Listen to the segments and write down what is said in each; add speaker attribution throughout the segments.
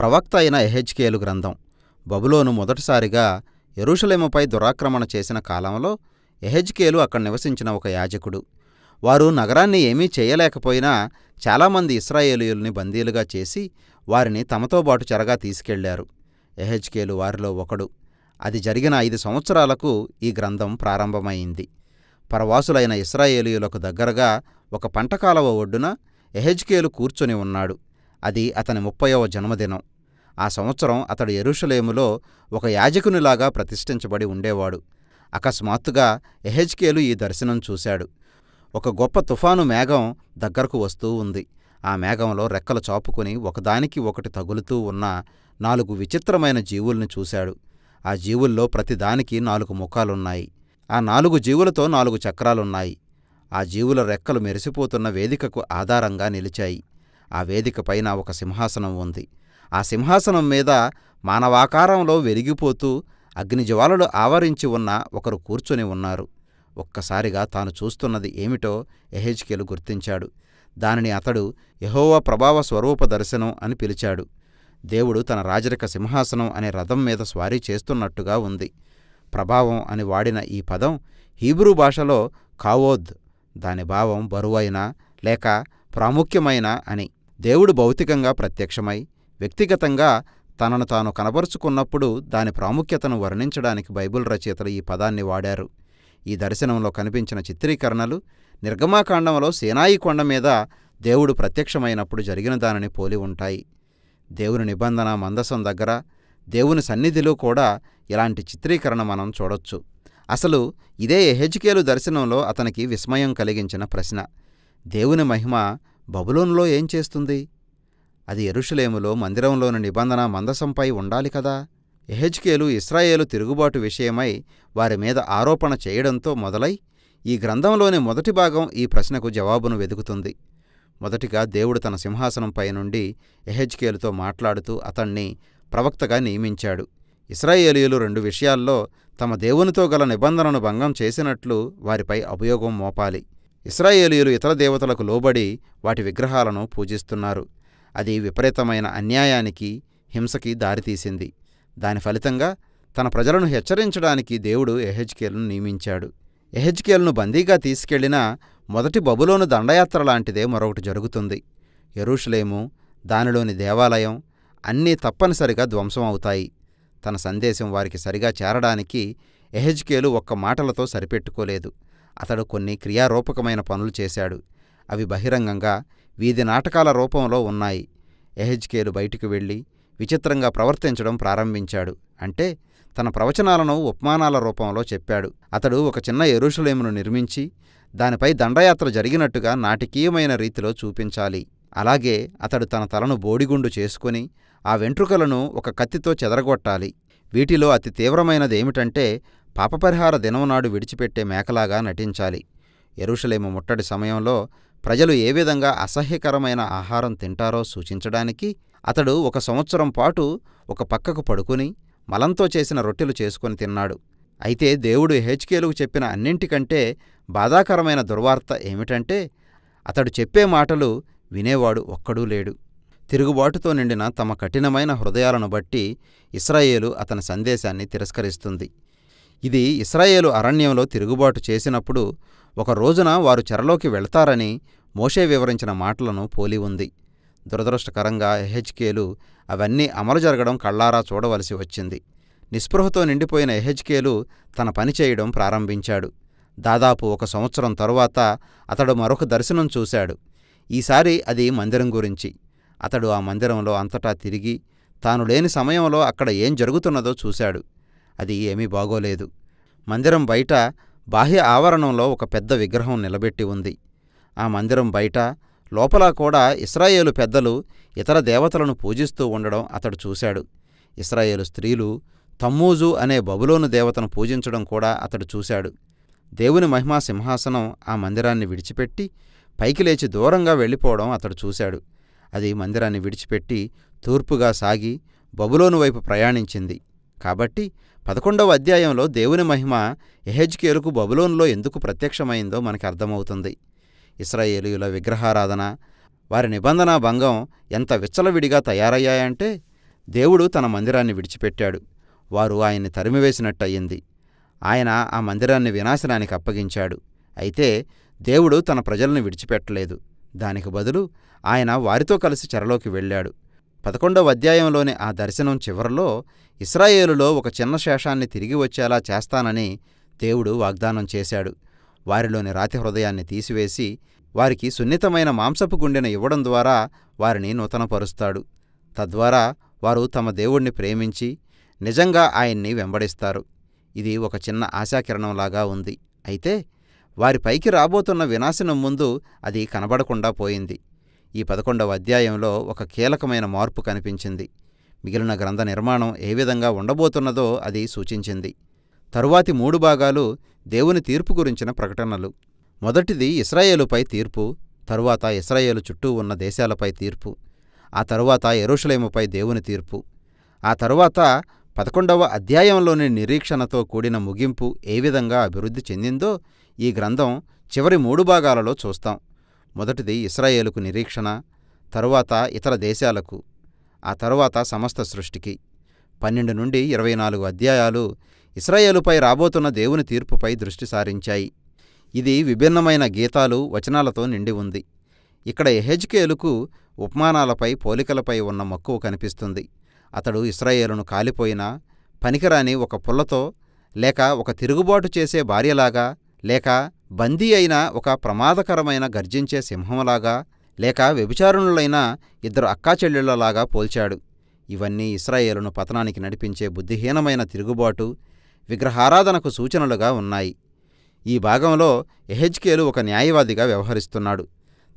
Speaker 1: ప్రవక్త అయిన యెహెజ్కేలు గ్రంథం. బబులోను మొదటిసారిగా యెరూషలేముపై దురాక్రమణ చేసిన కాలంలో యెహెజ్కేలు అక్కడ నివసించిన ఒక యాజకుడు. వారు నగరాన్ని ఏమీ చేయలేకపోయినా చాలామంది ఇశ్రాయేలీయుల్ని బందీలుగా చేసి వారిని తమతోబాటు చెరగా తీసుకెళ్లారు. యెహెజ్కేలు వారిలో ఒకడు. అది జరిగిన 5 సంవత్సరాలకు ఈ గ్రంథం ప్రారంభమైంది. పరవాసులైన ఇశ్రాయేలీయులకు దగ్గరగా ఒక పంటకాలవ ఒడ్డున యెహెజ్కేలు కూర్చొని ఉన్నాడు. అది అతని 30వ జన్మదినం. ఆ సంవత్సరం అతడు యెరూషలేములో ఒక యాజకునిలాగా ప్రతిష్ఠించబడి ఉండేవాడు. అకస్మాత్తుగా యెహెజ్కేలు ఈ దర్శనం చూశాడు. ఒక గొప్ప తుఫాను మేఘం దగ్గరకు వస్తూ ఉంది. ఆ మేఘంలో రెక్కలు చాపుకుని ఒకదానికి ఒకటి తగులుతూ ఉన్న 4 విచిత్రమైన జీవుల్ని చూశాడు. ఆ జీవుల్లో ప్రతిదానికి 4 ముఖాలున్నాయి. ఆ 4 జీవులతో 4 చక్రాలున్నాయి. ఆ జీవుల రెక్కలు మెరిసిపోతున్న వేదికకు ఆధారంగా నిలిచాయి. ఆ వేదిక పైన ఒక సింహాసనం ఉంది. ఆ సింహాసనం మీద మానవాకారంలో వెలిగిపోతూ అగ్నిజ్వాలలు ఆవరించి ఉన్న ఒకరు కూర్చొని ఉన్నారు. ఒక్కసారిగా తాను చూస్తున్నది ఏమిటో యెహెజ్కేలు గుర్తించాడు. దానిని అతడు యెహోవా ప్రభావ స్వరూప దర్శనం అని పిలిచాడు. దేవుడు తన రాజరిక సింహాసనం అనే రథం మీద స్వారీ చేస్తున్నట్టుగా ఉంది. ప్రభావం అని వాడిన ఈ పదం హీబ్రూ భాషలో కావోద్. దాని భావం బరువైన లేక ప్రాముఖ్యమైన అని. దేవుడు భౌతికంగా ప్రత్యక్షమై వ్యక్తిగతంగా తనను తాను కనబరుచుకున్నప్పుడు దాని ప్రాముఖ్యతను వర్ణించడానికి బైబిల్ రచయితలు ఈ పదాన్ని వాడారు. ఈ దర్శనంలో కనిపించిన చిత్రీకరణలు నిర్గమాకాండంలో సీనాయి కొండ మీద దేవుడు ప్రత్యక్షమైనప్పుడు జరిగిన దానిని పోలి ఉంటాయి. దేవుని నిబంధన మందసం దగ్గర దేవుని సన్నిధిలో కూడా ఇలాంటి చిత్రీకరణ మనం చూడొచ్చు. అసలు ఇదే యెహెజ్కేలు దర్శనంలో అతనికి విస్మయం కలిగించిన ప్రశ్న. దేవుని మహిమ బబులోనులో ఏం చేస్తుంది? అది యెరూషలేములో మందిరంలోని నిబంధన మందసంపై ఉండాలి కదా. యెహెజ్కేలు ఇశ్రాయేలు తిరుగుబాటు విషయమై వారి మీద ఆరోపణ చేయడంతో మొదలై ఈ గ్రంథంలోని మొదటి భాగం ఈ ప్రశ్నకు జవాబును వెదుకుతుంది. మొదటిగా దేవుడు తన సింహాసనంపై నుండి యెహెజ్కేలుతో మాట్లాడుతూ అతణ్ణి ప్రవక్తగా నియమించాడు. ఇశ్రాయేలీయులు 2 విషయాల్లో తమ దేవునితో గల నిబంధనను భంగం చేసినట్లు వారిపై అభియోగం మోపాలి. ఇశ్రాయేలీయులు ఇతర దేవతలకు లోబడి వాటి విగ్రహాలను పూజిస్తున్నారు. అది విపరీతమైన అన్యాయానికి, హింసకి దారితీసింది. దాని ఫలితంగా తన ప్రజలను హెచ్చరించడానికి దేవుడు యెహెజ్కేలును నియమించాడు. యెహెజ్కేలును బందీగా తీసుకెళ్లిన మొదటి బబులోను దండయాత్ర లాంటిదే మరొకటి జరుగుతుంది. యెరూషలేము, దానిలోని దేవాలయం అన్నీ తప్పనిసరిగా ధ్వంసం అవుతాయి. తన సందేశం వారికి సరిగా చేరడానికి యెహెజ్కేలు ఒక్క మాటలతో సరిపెట్టుకోలేదు. అతడు కొన్ని క్రియారూపకమైన పనులు చేశాడు. అవి బహిరంగంగా వీధి నాటకాల రూపంలో ఉన్నాయి. యెహెజ్కేలు బయటికి వెళ్ళి విచిత్రంగా ప్రవర్తించడం ప్రారంభించాడు. అంటే తన ప్రవచనాలను ఉపమానాల రూపంలో చెప్పాడు. అతడు ఒక చిన్న యెరూషలేమును నిర్మించి దానిపై దండయాత్ర జరిగినట్టుగా నాటకీయమైన రీతిలో చూపించాలి. అలాగే అతడు తన తలను బోడిగుండు చేసుకుని ఆ వెంట్రుకలను ఒక కత్తితో చెదరగొట్టాలి. వీటిలో అతి తీవ్రమైనదేమిటంటే పాపపరిహార దినం నాడు విడిచిపెట్టే మేకలాగా నటించాలి. యెరూషలేము ముట్టడి సమయంలో ప్రజలు ఏ విధంగా అసహ్యకరమైన ఆహారం తింటారో సూచించడానికి అతడు 1 సంవత్సరం పాటు ఒక పక్కకు పడుకుని మలంతో చేసిన రొట్టెలు చేసుకుని తిన్నాడు. అయితే దేవుడు యెహెజ్కేలుకు చెప్పిన అన్నింటికంటే బాధాకరమైన దుర్వార్త ఏమిటంటే అతడు చెప్పే మాటలు వినేవాడు ఒక్కడూ లేడు. తిరుగుబాటుతో నిండిన తమ కఠినమైన హృదయాలను బట్టి ఇశ్రాయేలు అతని సందేశాన్ని తిరస్కరిస్తుంది. ఇది ఇశ్రాయేలు అరణ్యంలో తిరుగుబాటు చేసినప్పుడు ఒక రోజున వారు చెరలోకి వెళ్తారని మోషే వివరించిన మాటలను పోలి ఉంది. దురదృష్టకరంగా యెహెజ్కేలు అవన్నీ అమలు జరగడం కళ్ళారా చూడవలసి వచ్చింది. నిస్పృహతో నిండిపోయిన యెహెజ్కేలు తన పని చేయడం ప్రారంభించాడు. దాదాపు 1 సంవత్సరం తరువాత అతడు మరొక దర్శనం చూశాడు. ఈసారి అది మందిరం గురించి. అతడు ఆ మందిరంలో అంతటా తిరిగి తాను లేని సమయంలో అక్కడ ఏం జరుగుతున్నదో చూశాడు. అది ఏమీ బాగోలేదు. మందిరం బయట బాహ్య ఆవరణంలో ఒక పెద్ద విగ్రహం నిలబెట్టి ఉంది. ఆ మందిరం బయట లోపల కూడా ఇశ్రాయేలు పెద్దలు ఇతర దేవతలను పూజిస్తూ ఉండడం అతడు చూశాడు. ఇశ్రాయేలు స్త్రీలు తమ్మూజు అనే బబులోను దేవతను పూజించడం కూడా అతడు చూశాడు. దేవుని మహిమా సింహాసనం ఆ మందిరాన్ని విడిచిపెట్టి పైకి లేచి దూరంగా వెళ్ళిపోవడం అతడు చూశాడు. అది మందిరాన్ని విడిచిపెట్టి తూర్పుగా సాగి బబులోను వైపు ప్రయాణించింది. కాబట్టి 11వ అధ్యాయంలో దేవుని మహిమ యెహెజ్కేలుకు బబులోనులో ఎందుకు ప్రత్యక్షమైందో మనకి అర్థమవుతుంది. ఇశ్రాయేలీయుల విగ్రహారాధన, వారి నిబంధనా భంగం ఎంత విచ్చలవిడిగా తయారయ్యాయంటే దేవుడు తన మందిరాన్ని విడిచిపెట్టాడు. వారు ఆయన్ని తరిమివేసినట్టయింది. ఆయన ఆ మందిరాన్ని వినాశనానికి అప్పగించాడు. అయితే దేవుడు తన ప్రజల్ని విడిచిపెట్టలేదు. దానికి బదులు ఆయన వారితో కలిసి చెరలోకి వెళ్ళాడు. 11వ అధ్యాయంలోని ఆ దర్శనం చివరలో ఇశ్రాయేలులో ఒక చిన్న శేషాన్ని తిరిగి వచ్చేలా చేస్తానని దేవుడు వాగ్దానం చేశాడు. వారిలోని రాతి హృదయాన్ని తీసివేసి వారికి సున్నితమైన మాంసపు గుండెను ఇవ్వడం ద్వారా వారిని నూతనపరుస్తాడు. తద్వారా వారు తమ దేవుణ్ణి ప్రేమించి నిజంగా ఆయన్ని వెంబడిస్తారు. ఇది ఒక చిన్న ఆశాకిరణంలాగా ఉంది. అయితే వారి పైకి రాబోతున్న వినాశనం ముందు అది కనబడకుండా పోయింది. ఈ 11వ అధ్యాయంలో ఒక కీలకమైన మార్పు కనిపించింది. మిగిలిన గ్రంథ నిర్మాణం ఏ విధంగా ఉండబోతున్నదో అది సూచించింది. తరువాతి 3 భాగాలు దేవుని తీర్పు గురించిన ప్రకటనలు. మొదటిది ఇశ్రాయేలుపై తీర్పు, తరువాత ఇశ్రాయేలు చుట్టూ ఉన్న దేశాలపై తీర్పు, ఆ తరువాత యెరూషలేముపై దేవుని తీర్పు, ఆ తరువాత 11వ అధ్యాయంలోని నిరీక్షణతో కూడిన ముగింపు ఏ విధంగా అభివృద్ధి చెందిందో ఈ గ్రంథం చివరి 3 భాగాలలో చూస్తాం. మొదటిది ఇశ్రాయేలుకు నిరీక్షణ, తరువాత ఇతర దేశాలకు, ఆ తరువాత సమస్త సృష్టికి. 12 నుండి 24 అధ్యాయాలు ఇశ్రాయేలుపై రాబోతున్న దేవుని తీర్పుపై దృష్టి సారించాయి. ఇది విభిన్నమైన గీతాలు, వచనాలతో నిండి ఉంది. ఇక్కడ యెహెజ్కేలుకు ఉపమానాలపై, పోలికలపై ఉన్న మక్కువ కనిపిస్తుంది. అతడు ఇశ్రాయేలును కాలిపోయిన, పనికిరాని ఒక పుల్లతో, లేక ఒక తిరుగుబాటు చేసే భార్యలాగా, లేక బందీ అయిన ఒక ప్రమాదకరమైన గర్జించే సింహంలాగా, లేక వ్యభిచారుణులైన 2 అక్కాచెల్లెళ్లలాగా పోల్చాడు. ఇవన్నీ ఇశ్రాయేలును పతనానికి నడిపించే బుద్ధిహీనమైన తిరుగుబాటు, విగ్రహారాధనకు సూచనలుగా ఉన్నాయి. ఈ భాగంలో యెహెజ్కేలు ఒక న్యాయవాదిగా వ్యవహరిస్తున్నాడు.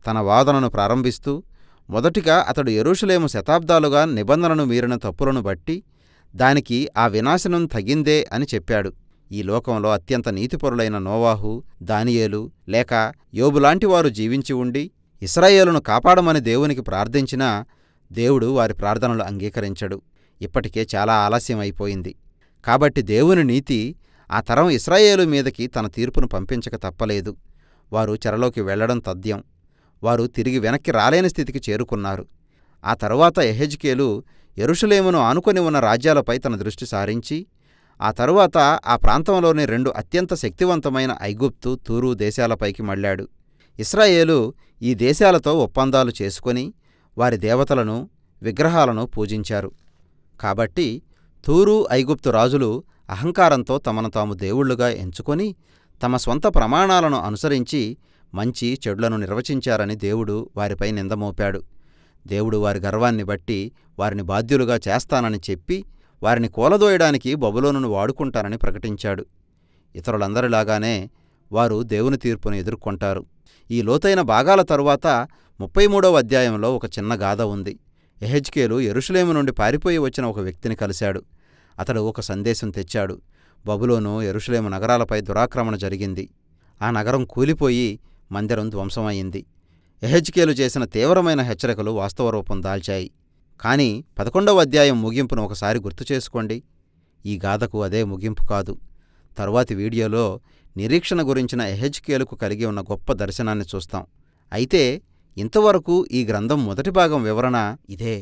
Speaker 1: తన వాదనను ప్రారంభిస్తూ మొదటిగా అతడు యెరూషలేము శతాబ్దాలుగా నిబంధనను మీరిన తప్పులను బట్టి దానికి ఆ వినాశనం తగిందే అని చెప్పాడు. ఈ లోకంలో అత్యంత నీతిపరులైన నోవాహు, దానియేలు లేక యోబులాంటి వారు జీవించి ఉండి ఇశ్రాయేలును కాపాడమని దేవునికి ప్రార్థించినా దేవుడు వారి ప్రార్థనలు అంగీకరించడు. ఇప్పటికే చాలా ఆలస్యం అయిపోయింది. కాబట్టి దేవుని నీతి ఆ తరం ఇశ్రాయేలు మీదకి తన తీర్పును పంపించక తప్పలేదు. వారు చెరలోకి వెళ్లడం తథ్యం. వారు తిరిగి వెనక్కి రాలేని స్థితికి చేరుకున్నారు. ఆ తరువాత యెహెజ్కేలు యెరూషలేమును ఆనుకొని ఉన్న రాజ్యాలపై తన దృష్టి సారించి ఆ తరువాత ఆ ప్రాంతంలోని 2 అత్యంత శక్తివంతమైన ఐగుప్తు, తూరు దేశాలపైకి మళ్ళాడు. ఇశ్రాయేలు ఈ దేశాలతో ఒప్పందాలు చేసుకొని వారి దేవతలను, విగ్రహాలను పూజించారు. కాబట్టి తూరు, ఐగుప్తు రాజులు అహంకారంతో తమను తాము దేవుళ్లుగా ఎంచుకొని తమ స్వంత ప్రమాణాలను అనుసరించి మంచి చెడులను నిర్వచించారని దేవుడు వారిపై నిందమోపాడు. దేవుడు వారి గర్వాన్ని బట్టి వారిని బాధ్యులుగా చేస్తానని చెప్పి వారిని కూలదోయడానికి బబులోనును వాడుకుంటానని ప్రకటించాడు. ఇతరులందరిలాగానే వారు దేవుని తీర్పును ఎదుర్కొంటారు. ఈ లోతైన భాగాల తరువాత 33వ అధ్యాయంలో ఒక చిన్న గాథ ఉంది. యెహెజ్కేలు యెరూషలేము నుండి పారిపోయి వచ్చిన ఒక వ్యక్తిని కలిశాడు. అతడు ఒక సందేశం తెచ్చాడు. బబులోను, యెరూషలేము నగరాలపై దురాక్రమణ జరిగింది. ఆ నగరం కూలిపోయి మందిరం ధ్వంసమయ్యింది. యెహెజ్కేలు చేసిన తీవ్రమైన హెచ్చరికలు వాస్తవ రూపం దాల్చాయి. కానీ 11వ అధ్యాయం ముగింపును ఒకసారి గుర్తుచేసుకోండి. ఈ గాథకు అదే ముగింపు కాదు. తరువాతి వీడియోలో నిరీక్షణ గురించిన యెహెజ్కేలుకు కలిగి ఉన్న గొప్ప దర్శనాన్ని చూస్తాం. అయితే ఇంతవరకు ఈ గ్రంథం మొదటి భాగం వివరణ ఇదే.